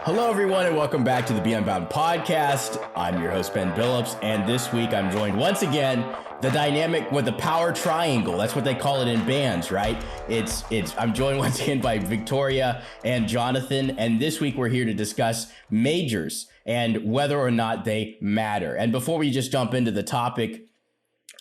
Hello, everyone, and welcome back to the Unbound podcast. I'm your host, Ben Billups, and this week I'm joined once again the dynamic with the power triangle. That's what they call it in bands, right? I'm joined once again by Victoria and Jonathan, and this week we're here to discuss majors and whether or not they matter. And before we just jump into the topic,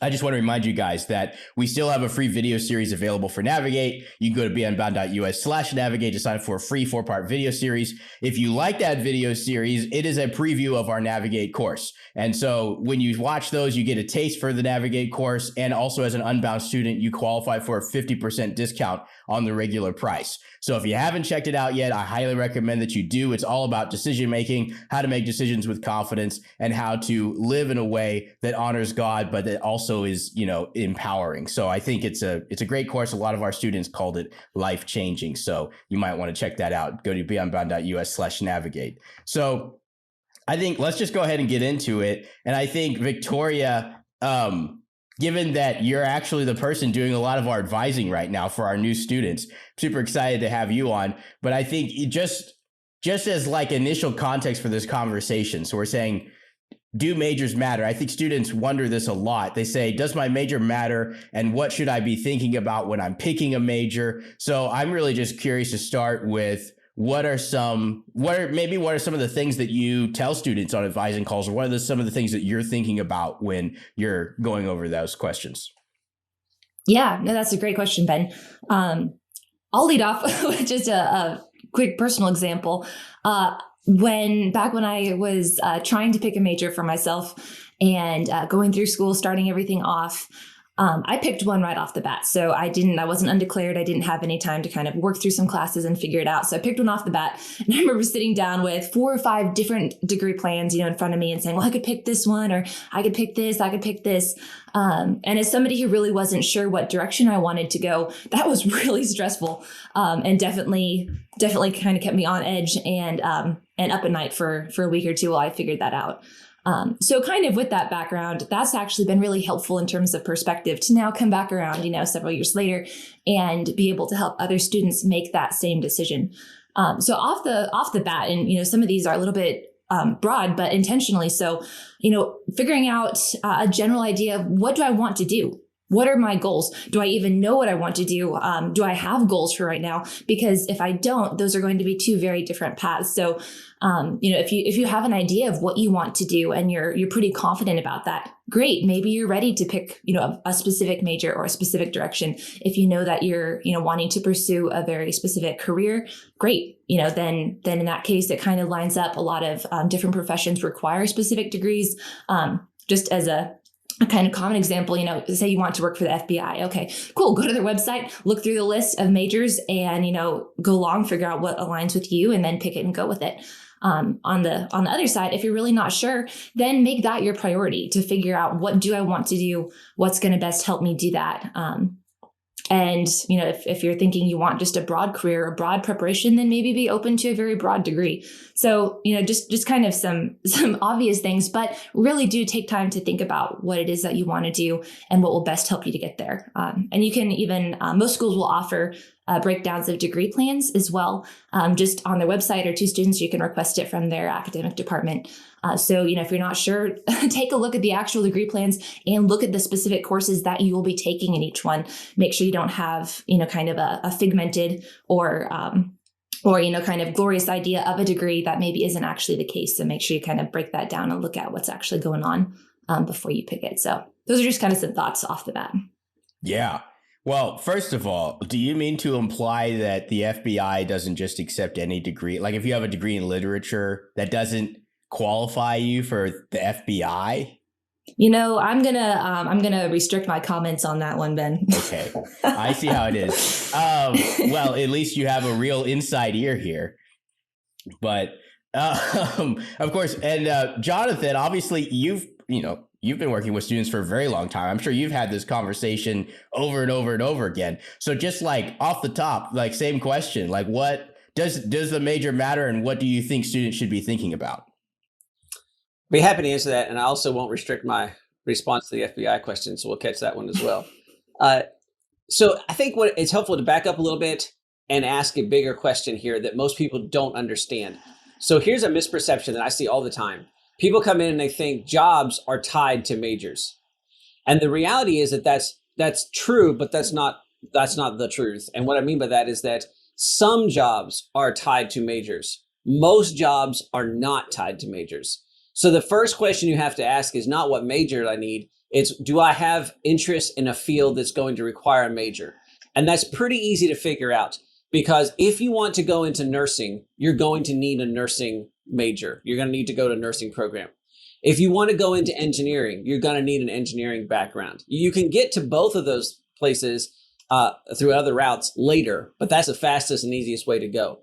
I just want to remind you guys that we still have a free video series available for Navigate. You can go to beunbound.us/navigate to sign up for a free 4-part video series. If you like that video series, it is a preview of our Navigate course. And so when you watch those, you get a taste for the Navigate course. And also as an Unbound student, you qualify for a 50% discount on the regular price. So if you haven't checked it out yet, I highly recommend that you do. It's all about decision making, how to make decisions with confidence, and how to live in a way that honors God, but that also is, empowering. So I think it's a great course. A lot of our students called it life changing. So you might want to check that out. Go to beunbound.us/navigate. So I think let's just go ahead and get into it. And I think Victoria, given that you're actually the person doing a lot of our advising right now for our new students, super excited to have you on. But I think just as like initial context for this conversation. So we're saying, do majors matter? I think students wonder this a lot. They say, does my major matter? And what should I be thinking about when I'm picking a major? So I'm really just curious to start with what are some of the things that you tell students on advising calls, or what are some of the things that you're thinking about when you're going over those questions? Yeah, no, that's a great question, Ben. I'll lead off with just a quick personal example. Back when I was trying to pick a major for myself and going through school, starting everything off, I picked one right off the bat. So I wasn't undeclared. I didn't have any time to kind of work through some classes and figure it out. So I picked one off the bat. And I remember sitting down with 4 or 5 different degree plans, in front of me and saying, well, I could pick this one, or I could pick this, I could pick this. And as somebody who really wasn't sure what direction I wanted to go, that was really stressful. And definitely kind of kept me on edge and up at night for a week or two while I figured that out. So kind of with that background, that's actually been really helpful in terms of perspective to now come back around, several years later and be able to help other students make that same decision. So off the bat, and, some of these are a little bit broad, but intentionally. So, figuring out a general idea of what do I want to do? What are my goals? Do I even know what I want to do? Do I have goals for right now? Because if I don't, those are going to be 2 very different paths. So, if you have an idea of what you want to do and you're pretty confident about that, great. Maybe you're ready to pick, a specific major or a specific direction. If you know that you're, wanting to pursue a very specific career, great. Then in that case, it kind of lines up. A lot of different professions require specific degrees. Just as a kind of common example, say you want to work for the FBI. Okay, cool. Go to their website, look through the list of majors and, go along, figure out what aligns with you and then pick it and go with it. On the other side, if you're really not sure, then make that your priority to figure out what do I want to do? What's going to best help me do that? And, if you're thinking you want just a broad career or broad preparation, then maybe be open to a very broad degree. So, just kind of some obvious things, but really do take time to think about what it is that you want to do and what will best help you to get there. And you can even, most schools will offer breakdowns of degree plans as well. Just on their website or to students, you can request it from their academic department. So, if you're not sure, take a look at the actual degree plans and look at the specific courses that you will be taking in each one. Make sure you don't have, kind of a figmented or kind of glorious idea of a degree that maybe isn't actually the case. So make sure you kind of break that down and look at what's actually going on before you pick it. So those are just kind of some thoughts off the bat. Yeah. Well, first of all, do you mean to imply that the FBI doesn't just accept any degree? Like if you have a degree in literature, that doesn't qualify you for the FBI? I'm gonna restrict my comments on that one, Ben. Okay, I see how it is. Well, at least you have a real inside ear here. But of course, and Jonathan, obviously, you've been working with students for a very long time. I'm sure you've had this conversation over and over and over again. So just like off the top, like same question, like what does the major matter, and what do you think students should be thinking about? Be happy to answer that, and I also won't restrict my response to the FBI question, so we'll catch that one as well. So I think it's helpful to back up a little bit and ask a bigger question here that most people don't understand. So here's a misperception that I see all the time. People come in and they think jobs are tied to majors. And the reality is that that's true, but that's not the truth. And what I mean by that is that some jobs are tied to majors. Most jobs are not tied to majors. So the first question you have to ask is not what major I need. It's, do I have interest in a field that's going to require a major? And that's pretty easy to figure out, because if you want to go into nursing, you're going to need a nursing major. You're going to need to go to a nursing program. If you want to go into engineering, you're going to need an engineering background. You can get to both of those places through other routes later, but that's the fastest and easiest way to go.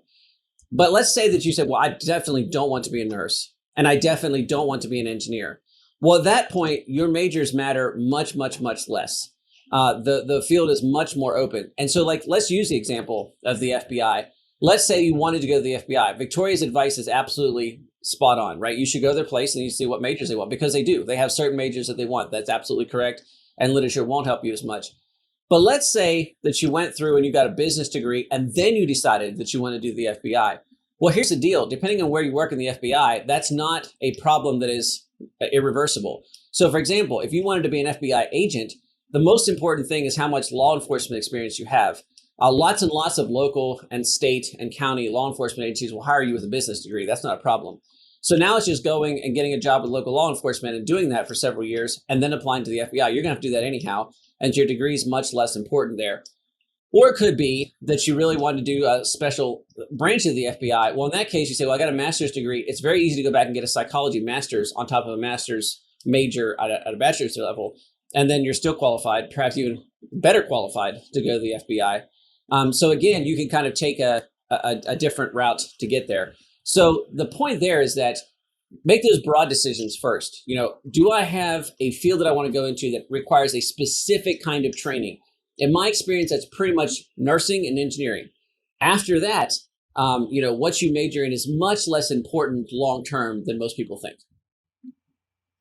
But let's say that you said, well, I definitely don't want to be a nurse, and I definitely don't want to be an engineer. Well, at that point, your majors matter much, much, much less. The field is much more open. And so, like, let's use the example of the FBI. Let's say you wanted to go to the FBI. Victoria's advice is absolutely spot on, right? You should go to their place and you see what majors they want, because they do. They have certain majors that they want. That's absolutely correct. And literature won't help you as much. But let's say that you went through and you got a business degree and then you decided that you want to do the FBI. Well, here's the deal. Depending on where you work in the FBI, that's not a problem that is irreversible. So, for example, if you wanted to be an FBI agent, the most important thing is how much law enforcement experience you have. Lots and lots of local and state and county law enforcement agencies will hire you with a business degree. That's not a problem. So now it's just going and getting a job with local law enforcement and doing that for several years and then applying to the FBI. You're going to have to do that anyhow, and your degree is much less important there. Or it could be that you really want to do a special branch of the FBI. Well, in that case, you say, well, I got a master's degree. It's very easy to go back and get a psychology master's on top of a master's major at a bachelor's level. And then you're still qualified, perhaps even better qualified to go to the FBI. So again, you can kind of take a different route to get there. So the point there is that make those broad decisions first. You know, do I have a field that I want to go into that requires a specific kind of training? In my experience, that's pretty much nursing and engineering. After that, what you major in is much less important long-term than most people think.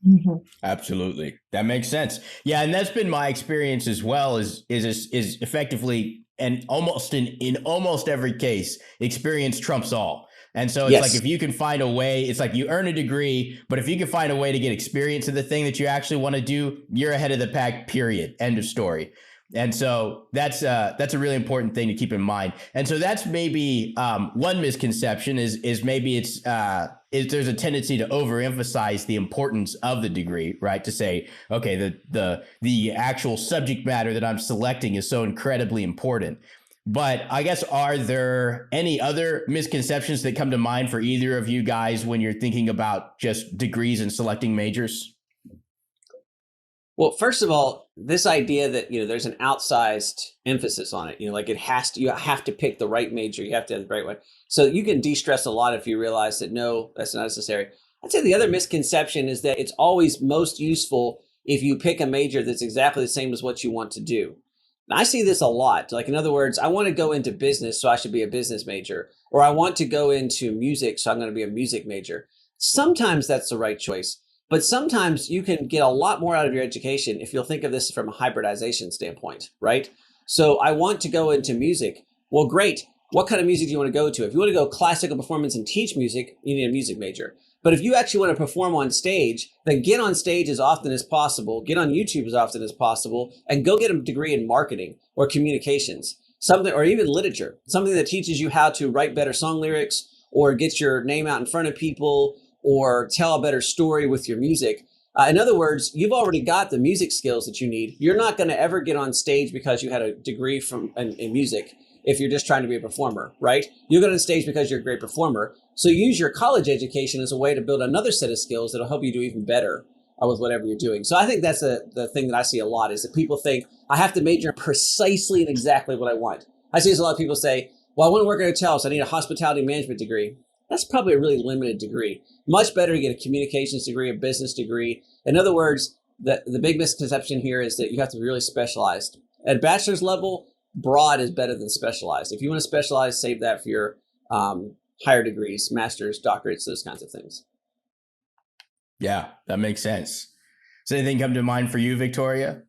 Mm-hmm. Absolutely. That makes sense. Yeah. And that's been my experience as well, is effectively, and almost in almost every case, experience trumps all. And so it's like, if you can find a way, it's like you earn a degree, but if you can find a way to get experience in the thing that you actually want to do, you're ahead of the pack, period. End of story. And so that's a really important thing to keep in mind. And so that's maybe one misconception is maybe there's a tendency to overemphasize the importance of the degree, right? To say, okay, the actual subject matter that I'm selecting is so incredibly important. But I guess, are there any other misconceptions that come to mind for either of you guys when you're thinking about just degrees and selecting majors? Well, first of all, this idea that, there's an outsized emphasis on it, like you have to pick the right major. You have to have the right one. So you can de-stress a lot if you realize that, no, that's not necessary. I'd say the other misconception is that it's always most useful if you pick a major that's exactly the same as what you want to do. And I see this a lot. Like, in other words, I want to go into business, so I should be a business major. Or I want to go into music, so I'm going to be a music major. Sometimes that's the right choice. But sometimes you can get a lot more out of your education if you'll think of this from a hybridization standpoint, right? So I want to go into music. Well, great. What kind of music do you want to go to? If you want to go classical performance and teach music, you need a music major. But if you actually want to perform on stage, then get on stage as often as possible, get on YouTube as often as possible, and go get a degree in marketing or communications, something, or even literature, something that teaches you how to write better song lyrics or get your name out in front of people or tell a better story with your music. In other words, you've already got the music skills that you need. You're not going to ever get on stage because you had a degree in music if you're just trying to be a performer, right? You get on stage because you're a great performer. So use your college education as a way to build another set of skills that'll help you do even better with whatever you're doing. So I think that's the thing that I see a lot, is that people think, I have to major precisely in exactly what I want. I see a lot of people say, well, I want to work at a hotel, so I need a hospitality management degree. That's probably a really limited degree. Much better to get a communications degree, a business degree. In other words, the big misconception here is that you have to be really specialized. At bachelor's level, broad is better than specialized. If you want to specialize, save that for your higher degrees, master's, doctorates, those kinds of things. Yeah, that makes sense. Does anything come to mind for you, Victoria?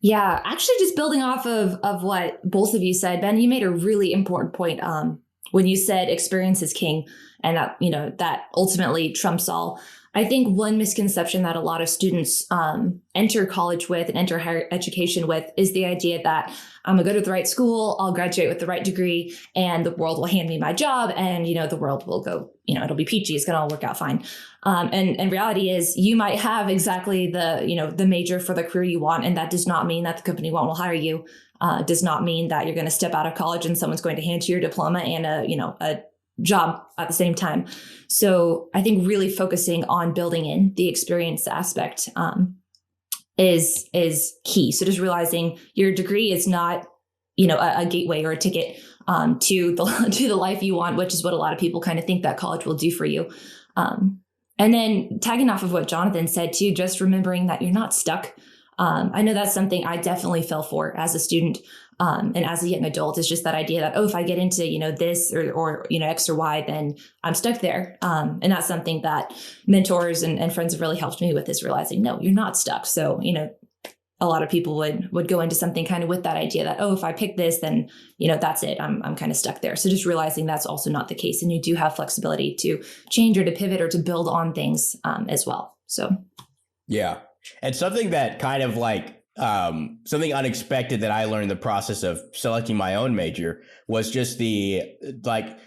Yeah, actually just building off of what both of you said, Ben, you made a really important point. when you said experience is king and that, that ultimately trumps all, I think one misconception that a lot of students enter college with and enter higher education with is the idea that I'm gonna go to the right school, I'll graduate with the right degree, and the world will hand me my job, and the world will go, it'll be peachy, it's gonna all work out fine. And reality is, you might have exactly the major for the career you want, and that does not mean that the company will hire you. Does not mean that you're going to step out of college and someone's going to hand you your diploma and a job at the same time. So I think really focusing on building in the experience aspect is key. So just realizing your degree is not, a gateway or a ticket to the life you want, which is what a lot of people kind of think that college will do for you. And then tagging off of what Jonathan said too, just remembering that you're not stuck. I know that's something I definitely fell for as a student. And as a young adult, is just that idea that, if I get into, this or X or Y, then I'm stuck there. And that's something that mentors and friends have really helped me with, is realizing, no, you're not stuck. So, a lot of people would go into something kind of with that idea that, if I pick this, then, that's it. I'm kind of stuck there. So just realizing that's also not the case. And you do have flexibility to change or to pivot or to build on things as well. So. Yeah. And something that kind of something unexpected that I learned in the process of selecting my own major was just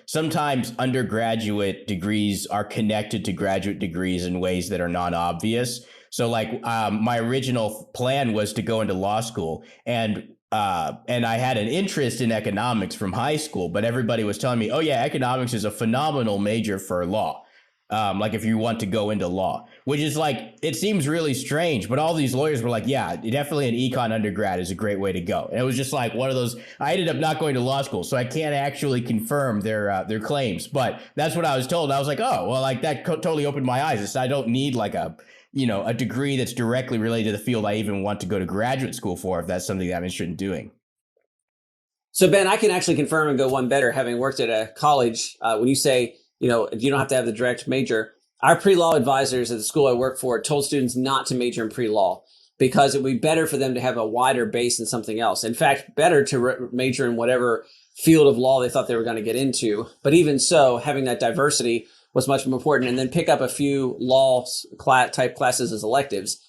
sometimes undergraduate degrees are connected to graduate degrees in ways that are not obvious. So my original plan was to go into law school, and I had an interest in economics from high school, but everybody was telling me, oh yeah, economics is a phenomenal major for law. If you want to go into law, which is it seems really strange, but all these lawyers were like, yeah, definitely an econ undergrad is a great way to go. And it was just one of those, I ended up not going to law school, so I can't actually confirm their claims, but that's what I was told. I was like, oh, well, that totally opened my eyes. I don't need a degree that's directly related to the field I even want to go to graduate school for, if that's something that I'm interested in doing. So Ben, I can actually confirm and go one better, having worked at a college. When you say, you don't have to have the direct major. Our pre-law advisors at the school I work for told students not to major in pre-law because it would be better for them to have a wider base in something else. In fact, better to major in whatever field of law they thought they were going to get into. But even so, having that diversity was much more important, and then pick up a few law type classes as electives.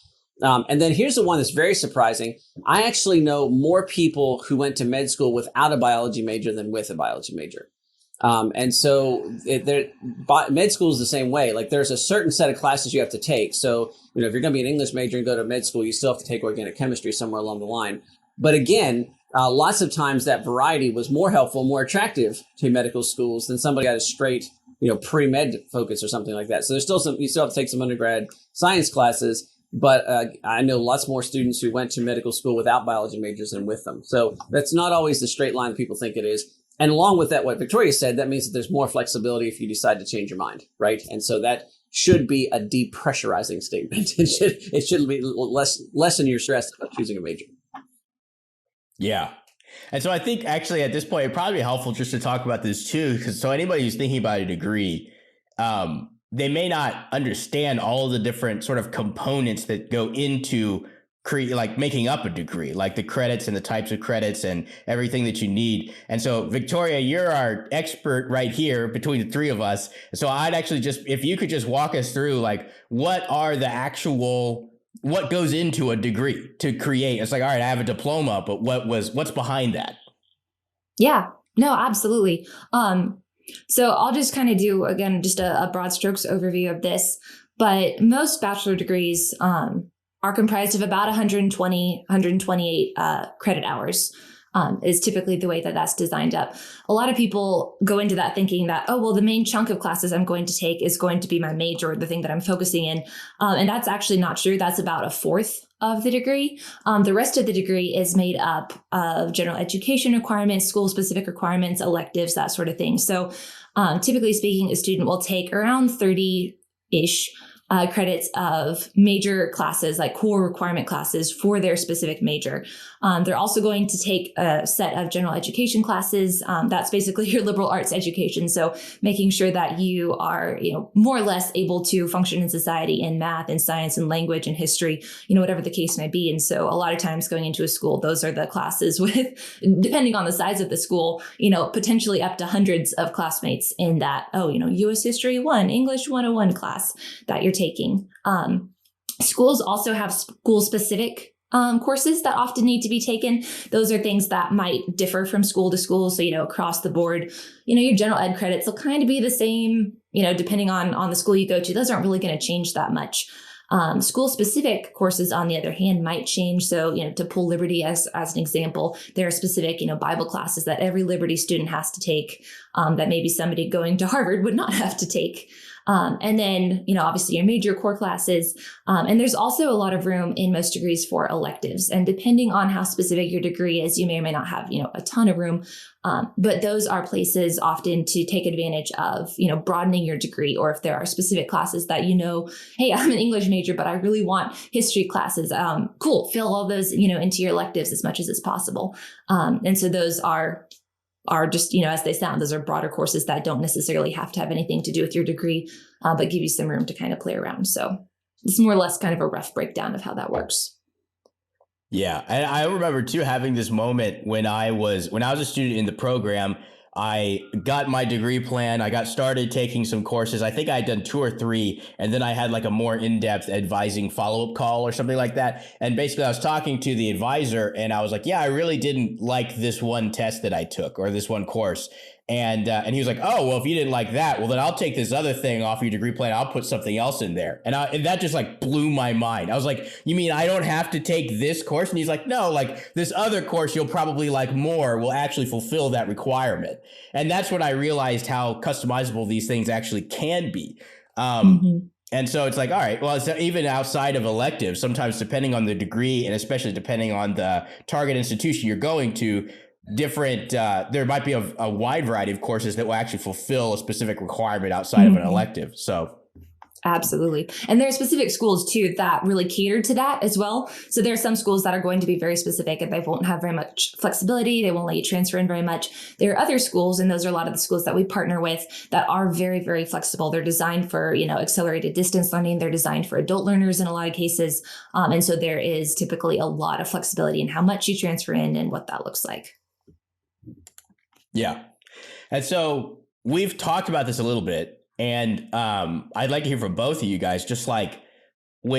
And then here's the one that's very surprising. I actually know more people who went to med school without a biology major than with a biology major. And so med school is the same way. There's a certain set of classes you have to take. So, if you're going to be an English major and go to med school, you still have to take organic chemistry somewhere along the line. But again, lots of times that variety was more helpful, more attractive to medical schools than somebody got a straight, pre-med focus or something like that. So you still have to take some undergrad science classes. But I know lots more students who went to medical school without biology majors than with them. So that's not always the straight line that people think it is. And along with that, what Victoria said, that means that there's more flexibility if you decide to change your mind, right? And so that should be a depressurizing statement. It should be lessen your stress about choosing a major. Yeah. And so I think actually at this point, it'd probably be helpful just to talk about this too, because so anybody who's thinking about a degree, they may not understand all of the different sort of components that go into making up a degree, like the credits and the types of credits and everything that you need. And so Victoria, you're our expert right here between the three of us. So I'd actually if you could just walk us through what goes into a degree to create. It's all right, I have a diploma, but what's behind that? Yeah, no, absolutely. So I'll just kind of do, again, just a broad strokes overview of this, but most bachelor degrees, are comprised of about 120, 128 credit hours, is typically the way that that's designed up. A lot of people go into that thinking that, the main chunk of classes I'm going to take is going to be my major, the thing that I'm focusing in. And that's actually not true. That's about a fourth of the degree. The rest of the degree is made up of general education requirements, school-specific requirements, electives, that sort of thing. So typically speaking, a student will take around 30-ish credits of major classes, like core requirement classes for their specific major. They're also going to take a set of general education classes. That's basically your liberal arts education. So making sure that you are, more or less able to function in society in math and science and language and history, whatever the case may be. And so a lot of times going into a school, those are the classes with, depending on the size of the school, potentially up to hundreds of classmates in that, US History 1, English 101 class that you're taking. Schools also have school-specific courses that often need to be taken. Those are things that might differ from school to school. So, across the board, your general ed credits will kind of be the same, depending on the school you go to. Those aren't really going to change that much. School-specific courses, on the other hand, might change. So, to pull Liberty as an example, there are specific, Bible classes that every Liberty student has to take that maybe somebody going to Harvard would not have to take. And then, obviously your major core classes. And there's also a lot of room in most degrees for electives. And depending on how specific your degree is, you may or may not have, a ton of room. But those are places often to take advantage of, broadening your degree, or if there are specific classes that, hey, I'm an English major, but I really want history classes. Cool. Fill all those, into your electives as much as is possible. And so those are just, as they sound, those are broader courses that don't necessarily have to have anything to do with your degree, but give you some room to kind of play around. So it's more or less kind of a rough breakdown of how that works. Yeah. And I remember too, having this moment when I was a student in the program. I got my degree plan. I got started taking some courses. I think I had done 2 or 3, and then I had like a more in-depth advising follow-up call or something like that. And basically I was talking to the advisor and I was like, yeah, I really didn't like this one test that I took, or this one course. And he was like, oh, well, if you didn't like that, well, then I'll take this other thing off your degree plan. I'll put something else in there. And that just like blew my mind. I was like, you mean I don't have to take this course? And he's like, no, like this other course you'll probably like more will actually fulfill that requirement. And that's when I realized how customizable these things actually can be. And so it's like, all right, well, so even outside of electives, sometimes depending on the degree and especially depending on the target institution you're going to, there might be a wide variety of courses that will actually fulfill a specific requirement outside of an elective. So absolutely. And there are specific schools too that really cater to that as well. So there are some schools that are going to be very specific and they won't have very much flexibility. They won't let you transfer in very much. There are other schools, and those are a lot of the schools that we partner with, that are very, very flexible. They're designed for, accelerated distance learning. They're designed for adult learners in a lot of cases. And so there is typically a lot of flexibility in how much you transfer in and what that looks like. Yeah. And so we've talked about this a little bit, and I'd like to hear from both of you guys, just like so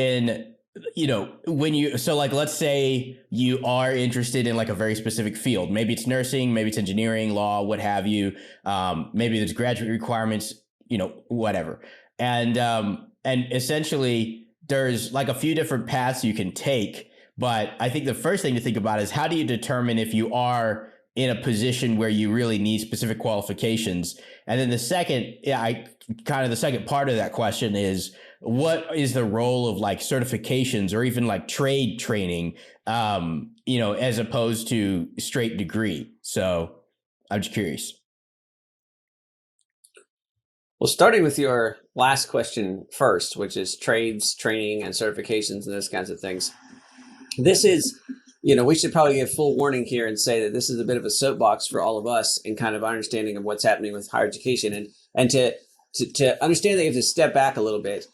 like, let's say you are interested in like a very specific field. Maybe it's nursing, maybe it's engineering, law, what have you. Maybe there's graduate requirements, whatever. And essentially there's like a few different paths you can take. But I think the first thing to think about is, how do you determine if you are in a position where you really need specific qualifications? And then the second part of that question is, what is the role of like certifications or even like trade training, as opposed to straight degree? So I'm just curious. Well, starting with your last question first, which is trades, training, and certifications and those kinds of things. This is, we should probably give full warning here and say that this is a bit of a soapbox for all of us in kind of understanding of what's happening with higher education, and to understand that you have to step back a little bit,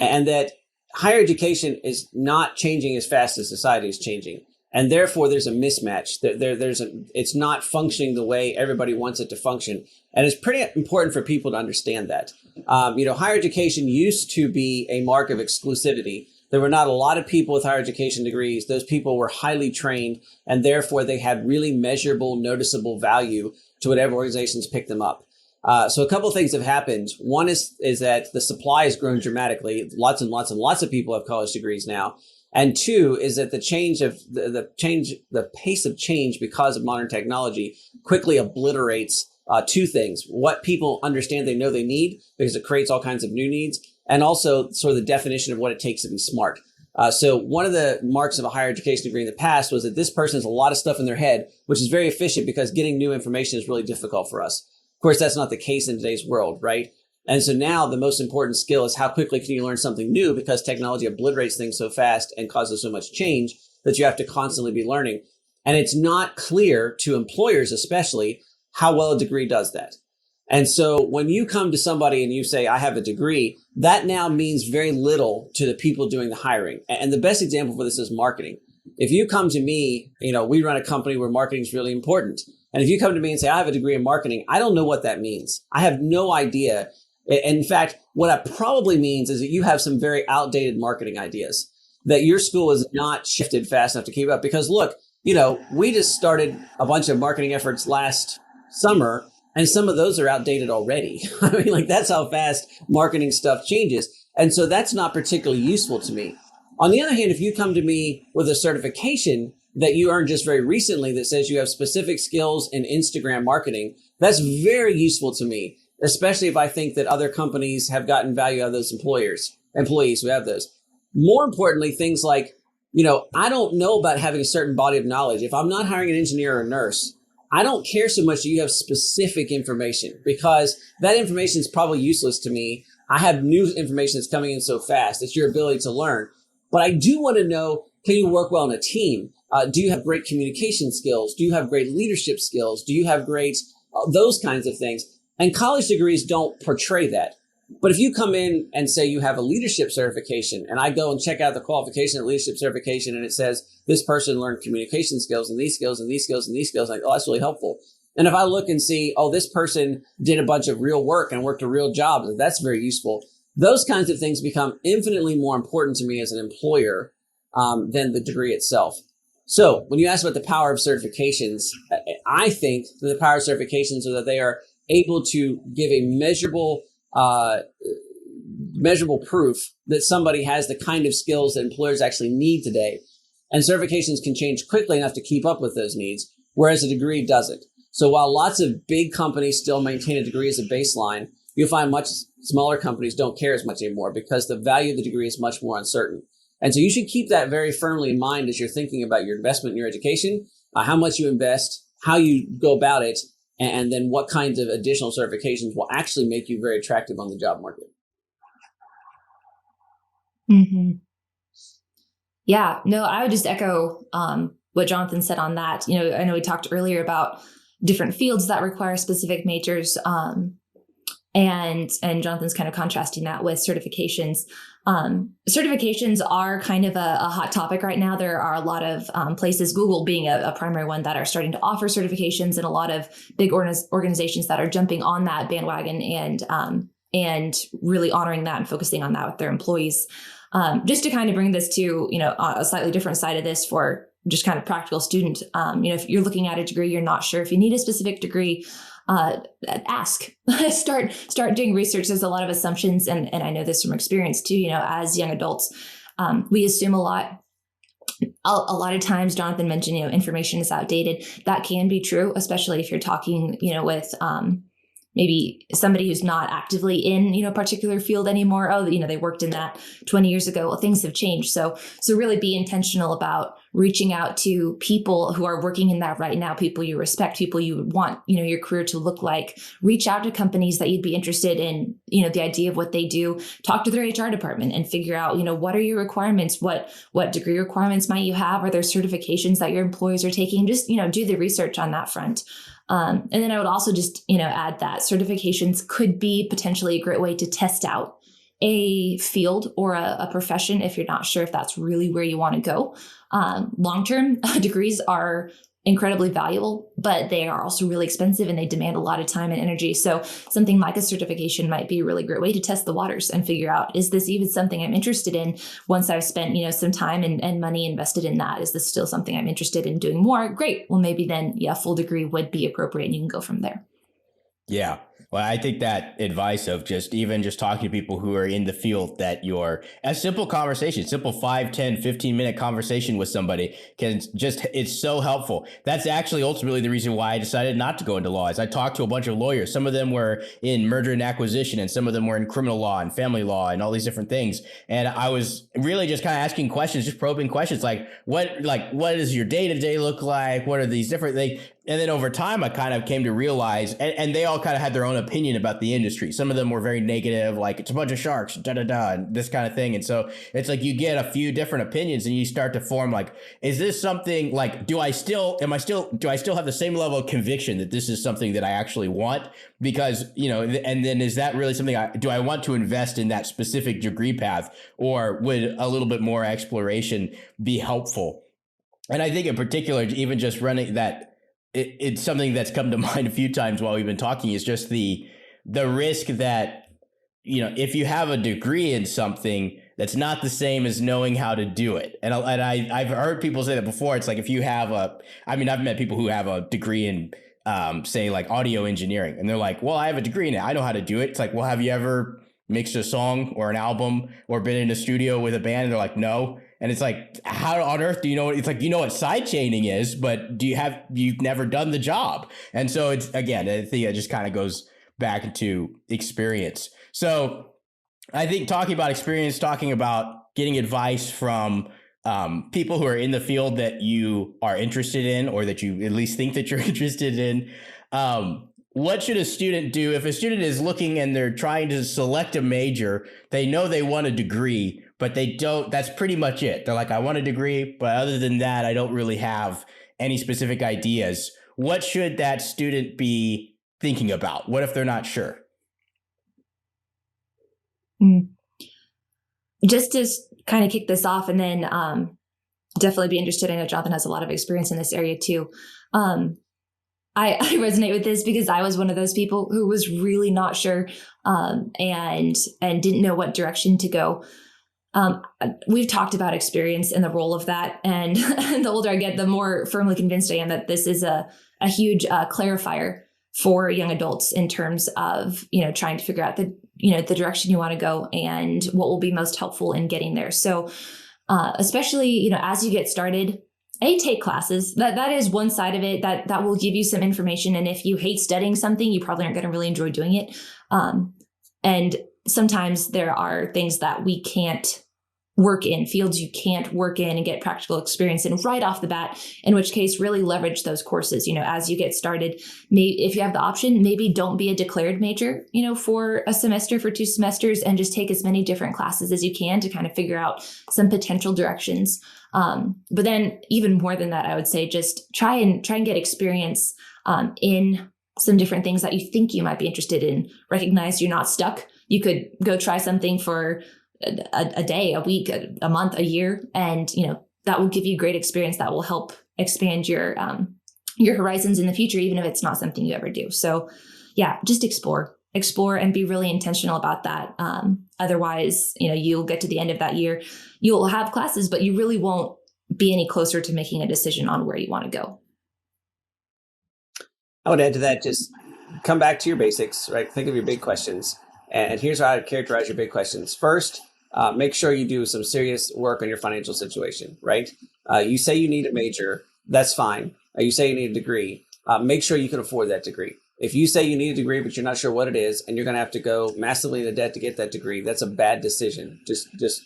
and that higher education is not changing as fast as society is changing. And therefore there's a mismatch. It's not functioning the way everybody wants it to function. And it's pretty important for people to understand that. Higher education used to be a mark of exclusivity. There were not a lot of people with higher education degrees. Those people were highly trained, and therefore they had really measurable, noticeable value to whatever organizations picked them up. So a couple of things have happened. One is that the supply has grown dramatically. Lots and lots and lots of people have college degrees now. And 2 is that the pace of change because of modern technology quickly obliterates 2 things: what people understand they know they need, because it creates all kinds of new needs, and also sort of the definition of what it takes to be smart. So one of the marks of a higher education degree in the past was that this person has a lot of stuff in their head, which is very efficient because getting new information is really difficult for us. Of course, that's not the case in today's world, right? And so now the most important skill is how quickly can you learn something new, because technology obliterates things so fast and causes so much change that you have to constantly be learning. And it's not clear to employers, especially, how well a degree does that. And so when you come to somebody and you say, I have a degree, that now means very little to the people doing the hiring. And the best example for this is marketing. If you come to me, we run a company where marketing is really important. And if you come to me and say, I have a degree in marketing, I don't know what that means. I have no idea. In fact, what that probably means is that you have some very outdated marketing ideas, that your school has not shifted fast enough to keep up. Because look, we just started a bunch of marketing efforts last summer, and some of those are outdated already. I mean, that's how fast marketing stuff changes. And so that's not particularly useful to me. On the other hand, if you come to me with a certification that you earned just very recently that says you have specific skills in Instagram marketing, that's very useful to me, especially if I think that other companies have gotten value out of those employees who have those. More importantly, things like, I don't know about having a certain body of knowledge. If I'm not hiring an engineer or a nurse, I don't care so much that you have specific information, because that information is probably useless to me. I have new information that's coming in so fast. It's your ability to learn. But I do want to know, can you work well in a team? Do you have great communication skills? Do you have great leadership skills? Do you have great, those kinds of things? And college degrees don't portray that. But if you come in and say you have a leadership certification, and I go and check out the qualification of leadership certification, and it says this person learned communication skills and these skills and these skills and these skills, I'm like, oh, that's really helpful. And if I look and see, oh, this person did a bunch of real work and worked a real job, that's very useful. Those kinds of things become infinitely more important to me as an employer than the degree itself. So when you ask about the power of certifications, I think that the power of certifications are that they are able to give a measurable proof that somebody has the kind of skills that employers actually need today. And certifications can change quickly enough to keep up with those needs, whereas a degree doesn't. So while lots of big companies still maintain a degree as a baseline, you'll find much smaller companies don't care as much anymore, because the value of the degree is much more uncertain. And so you should keep that very firmly in mind as you're thinking about your investment in your education, how much you invest, how you go about it, and then what kinds of additional certifications will actually make you very attractive on the job market. Mm-hmm. Yeah, no, I would just echo what Jonathan said on that. I know we talked earlier about different fields that require specific majors, and Jonathan's kind of contrasting that with certifications. Certifications are kind of a hot topic right now. There are a lot of places, Google being a primary one, that are starting to offer certifications, and a lot of big organizations that are jumping on that bandwagon and really honoring that and focusing on that with their employees. Just to kind of bring this to, a slightly different side of this for just kind of practical student. If you're looking at a degree, you're not sure if you need a specific degree, ask, start doing research. There's a lot of assumptions. And I know this from experience too, as young adults, we assume a lot. A lot of times, Jonathan mentioned, information is outdated. That can be true, especially if you're talking, with, maybe somebody who's not actively in, a particular field anymore. Oh, they worked in that 20 years ago. Well, things have changed. So really be intentional about reaching out to people who are working in that right now, people you respect, people you would want, your career to look like. Reach out to companies that you'd be interested in, the idea of what they do. Talk to their HR department and figure out, what are your requirements? What degree requirements might you have? Are there certifications that your employees are taking? Just, do the research on that front. And then I would also just, add that certifications could be potentially a great way to test out a field or a profession if you're not sure if that's really where you want to go. Long-term degrees are incredibly valuable, but they are also really expensive and they demand a lot of time and energy. So something like a certification might be a really great way to test the waters and figure out, is this even something I'm interested in once I've spent, some time and money invested in that? Is this still something I'm interested in doing more? Great. Well, maybe then, full degree would be appropriate and you can go from there. Yeah. Well, I think that advice of just talking to people who are in the field, that a simple conversation, simple 5, 10, 15-minute conversation with somebody it's so helpful. That's actually ultimately the reason why I decided not to go into law. Is I talked to a bunch of lawyers. Some of them were in merger and acquisition, and some of them were in criminal law and family law and all these different things. And I was really just kind of asking questions, just probing questions like what does your day-to-day look like? What are these different things? And then over time, I kind of came to realize, and they all kind of had their own opinion about the industry. Some of them were very negative, like it's a bunch of sharks, and this kind of thing. And so it's like you get a few different opinions and you start to form like, is this something like, do I still have the same level of conviction that this is something that I actually want? Because, and then is that really something do I want to invest in that specific degree path, or would a little bit more exploration be helpful? And I think in particular, even just running that, it's something that's come to mind a few times while we've been talking, is just the risk that, if you have a degree in something, that's not the same as knowing how to do it. And I've heard people say that before. It's like, if you have I've met people who have a degree in, say like audio engineering, and they're like, well, I have a degree in it, I know how to do it. It's like, well, have you ever mixed a song or an album or been in a studio with a band? And they're like, no. And it's like, how on earth do you know? It's like, what sidechaining is, but you've never done the job. And so it's, again, I think it just kind of goes back into experience. So I think talking about experience, talking about getting advice from people who are in the field that you are interested in, or that you at least think that you're interested in. What should a student do if a student is looking and they're trying to select a major? They know they want a degree, but they don't. That's pretty much it. They're like, I want a degree, but other than that, I don't really have any specific ideas. What should that student be thinking about? What if they're not sure? Just to kind of kick this off, and then definitely be interested. I know Jonathan has a lot of experience in this area too. I resonate with this because I was one of those people who was really not sure and didn't know what direction to go. We've talked about experience and the role of that. And the older I get, the more firmly convinced I am that this is a huge clarifier for young adults in terms of, trying to figure out the direction you want to go and what will be most helpful in getting there. So especially, as you get started, take classes. That is one side of it that will give you some information. And if you hate studying something, you probably aren't going to really enjoy doing it. And sometimes there are things that we can't work in, fields you can't work in and get practical experience in right off the bat, in which case really leverage those courses, as you get started. Maybe if you have the option, maybe don't be a declared major, for a semester, for 2 semesters, and just take as many different classes as you can to kind of figure out some potential directions. But then even more than that, I would say just try and get experience in some different things that you think you might be interested in. Recognize you're not stuck. You could go try something for a day, a week, a month, a year, and that will give you great experience that will help expand your horizons in the future, even if it's not something you ever do. So yeah, just explore and be really intentional about that. Otherwise, you'll get to the end of that year, you'll have classes, but you really won't be any closer to making a decision on where you want to go. I would add to that, just come back to your basics, right? Think of your big questions. And here's how I'd characterize your big questions. First, make sure you do some serious work on your financial situation, right? You say you need a major, that's fine. You say you need a degree, make sure you can afford that degree. If you say you need a degree, but you're not sure what it is, and you're going to have to go massively into debt to get that degree, that's a bad decision. Just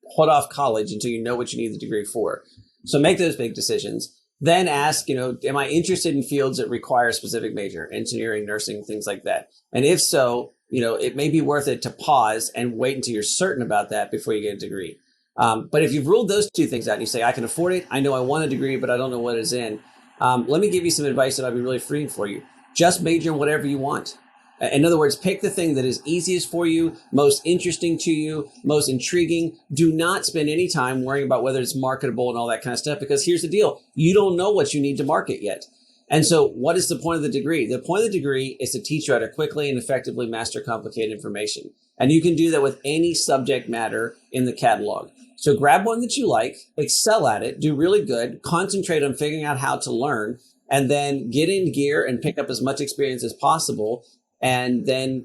hold off college until you know what you need the degree for. So make those big decisions. Then ask, am I interested in fields that require a specific major, engineering, nursing, things like that? And if so, it may be worth it to pause and wait until you're certain about that before you get a degree. But if you've ruled those 2 things out and you say, I can afford it, I know I want a degree, but I don't know what it's in. Let me give you some advice that I'll be really freeing for you. Just major in whatever you want. In other words, pick the thing that is easiest for you, most interesting to you, most intriguing. Do not spend any time worrying about whether it's marketable and all that kind of stuff, because here's the deal. You don't know what you need to market yet. And so what is the point of the degree? The point of the degree is to teach you how to quickly and effectively master complicated information. And you can do that with any subject matter in the catalog. So grab one that you like, excel at it, do really good, concentrate on figuring out how to learn, and then get in gear and pick up as much experience as possible. And then,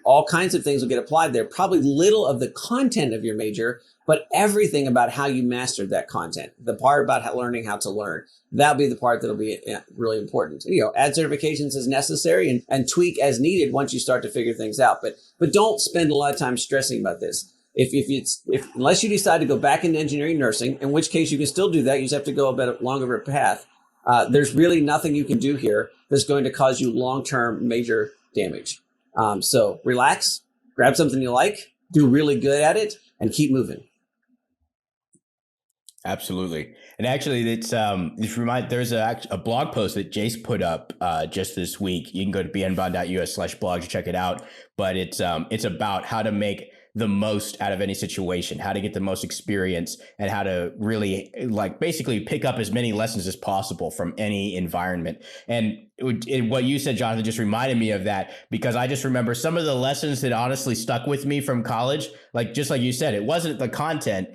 all kinds of things will get applied there. Probably little of the content of your major, but everything about how you mastered that content. The part about learning how to learn. That'll be the part that'll be really important. Add certifications as necessary and tweak as needed once you start to figure things out. But don't spend a lot of time stressing about this. Unless you decide to go back into engineering nursing, in which case you can still do that. You just have to go a bit longer of a path. there's really nothing you can do here that's going to cause you long-term major damage. So relax, grab something you like, do really good at it, and keep moving. Absolutely. And actually, there's a blog post that Jace put up just this week. You can go to beunbound.us/blog to check it out. But it's about how to make the most out of any situation, how to get the most experience, and how to really basically pick up as many lessons as possible from any environment. And what you said, Jonathan, just reminded me of that, because I just remember some of the lessons that honestly stuck with me from college. Just like you said, it wasn't the content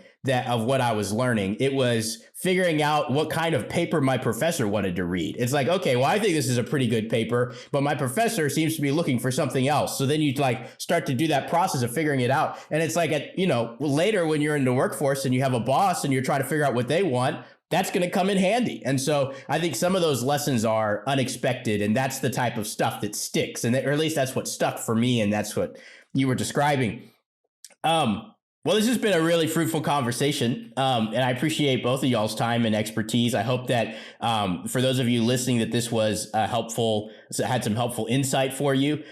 of what I was learning. It was figuring out what kind of paper my professor wanted to read. It's like, okay, well, I think this is a pretty good paper, but my professor seems to be looking for something else. So then you start to do that process of figuring it out. And it's like, later when you're in the workforce and you have a boss and you're trying to figure out what they want, that's going to come in handy. And so I think some of those lessons are unexpected, and that's the type of stuff that sticks. Or at least that's what stuck for me. And that's what you were describing. Well, this has been a really fruitful conversation, and I appreciate both of y'all's time and expertise. I hope that for those of you listening, that this was had some helpful insight for you.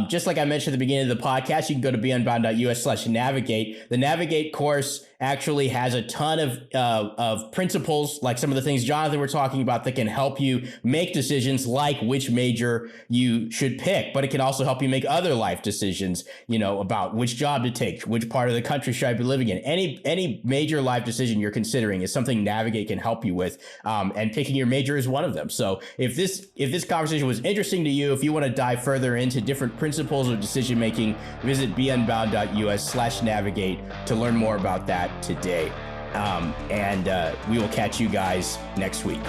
Just like I mentioned at the beginning of the podcast, you can go to beunbound.us/navigate. The Navigate course actually has a ton of principles, like some of the things Jonathan were talking about, that can help you make decisions like which major you should pick, but it can also help you make other life decisions, about which job to take, which part of the country should I be living in. Any major life decision you're considering is something Navigate can help you with, and picking your major is one of them. So if this conversation was interesting to you, if you want to dive further into different principles of decision making, visit beunbound.us/navigate to learn more about that today. And we will catch you guys next week.